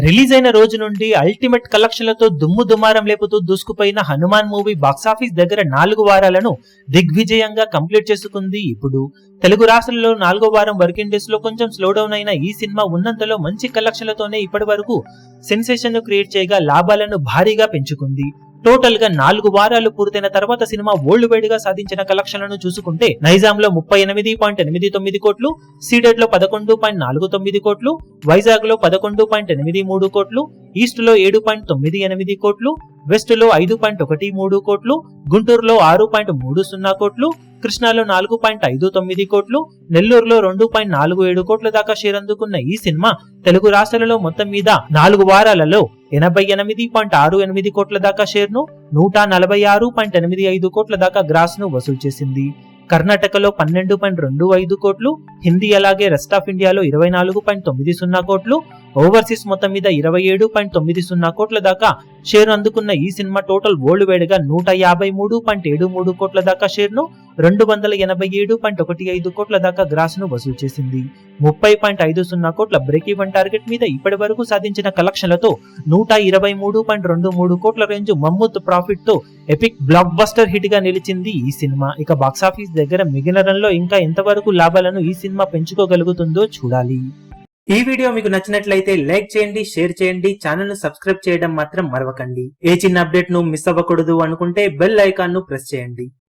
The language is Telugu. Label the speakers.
Speaker 1: రిలీజ్ అయిన రోజు నుండి అల్టిమేట్ కలెక్షన్లతో దుమ్ము దుమారం లేపుతూ దూసుకుపోయిన హనుమాన్ మూవీ బాక్సాఫీస్ దగ్గర 4 వారాలను దిగ్విజయంగా కంప్లీట్ చేసుకుంది. ఇప్పుడు తెలుగు రాష్ట్రాల్లో 4వ వారం వర్కింగ్ డేస్ లో కొంచెం స్లో డౌన్ అయిన ఈ సినిమా ఉన్నంతలో మంచి కలెక్షన్లతోనే ఇప్పటి వరకు సెన్సేషన్ ను క్రియేట్ చేయగా లాభాలను భారీగా పెంచుకుంది. టోటల్ గా 4 వారాలు పూర్తయిన తర్వాత సినిమా వరల్డ్ వైడ్ గా సాధించిన కలెక్షన్లను చూసుకుంటే నైజాంలో 38.89 కోట్లు, సీడెడ్ లో 11.49 కోట్లు, వైజాగ్ లో 11.83 కోట్లు, ఈస్ట్ లో 7.98 కోట్లు, వెస్ట్ లో 5.13 కోట్లు, గుంటూరులో 6.30 కోట్లు, కృష్ణాలో 4.59 కోట్లు, నెల్లూరులో 2.47 కోట్ల దాకా షేర్ అందుకున్న ఈ సినిమా తెలుగు రాష్ట్రాలలో మొత్తం మీద 4 వారాలలో 88.68 కోట్ల దాకా షేర్ ను, 146.85 కోట్ల దాకా గ్రాస్ ను వసూలు చేసింది. కర్ణాటకలో 12.25 కోట్లు, హిందీ అలాగే రెస్ట్ ఆఫ్ ఇండియాలో 24.90 కోట్లు, ఓవర్సీస్ మొత్తం మీద 27.90 కోట్ల దాకా షేర్ అందుకున్న ఈ సినిమా టోటల్ వరల్డ్ వైడ్ గా 153.73 కోట్ల దాకా షేర్ ను, 287.15 కోట్ల దాకా గ్రాస్ ను వసూలు చేసింది. 30.50 కోట్ల బ్రేక్ ఈవెన్ టార్గెట్ మీద ఇప్పటి వరకు సాధించిన కలెక్షన్లతో 123.23 కోట్ల రేంజ్ మమ్మూత్ ప్రాఫిట్ తో ఎపిక్ బ్లాక్ బస్టర్ హిట్ గా నిలిచింది ఈ సినిమా. ఇక బాక్సాఫీస్ దగ్గర మిగిలిన రన్ లో ఇంకా ఎంతవరకు లాభాలను ఈ సినిమా పెంచుకోగలుగుతుందో చూడాలి. ఈ వీడియో మీకు నచ్చినట్లయితే లైక్ చేయండి, షేర్ చేయండి, ఛానల్ ను సబ్స్క్రైబ్ చేయడం మాత్రం మరవకండి. ఏ చిన్న అప్డేట్ ను మిస్ అవ్వకూడదు అనుకుంటే బెల్ ఐకాన్ ను ప్రెస్ చేయండి.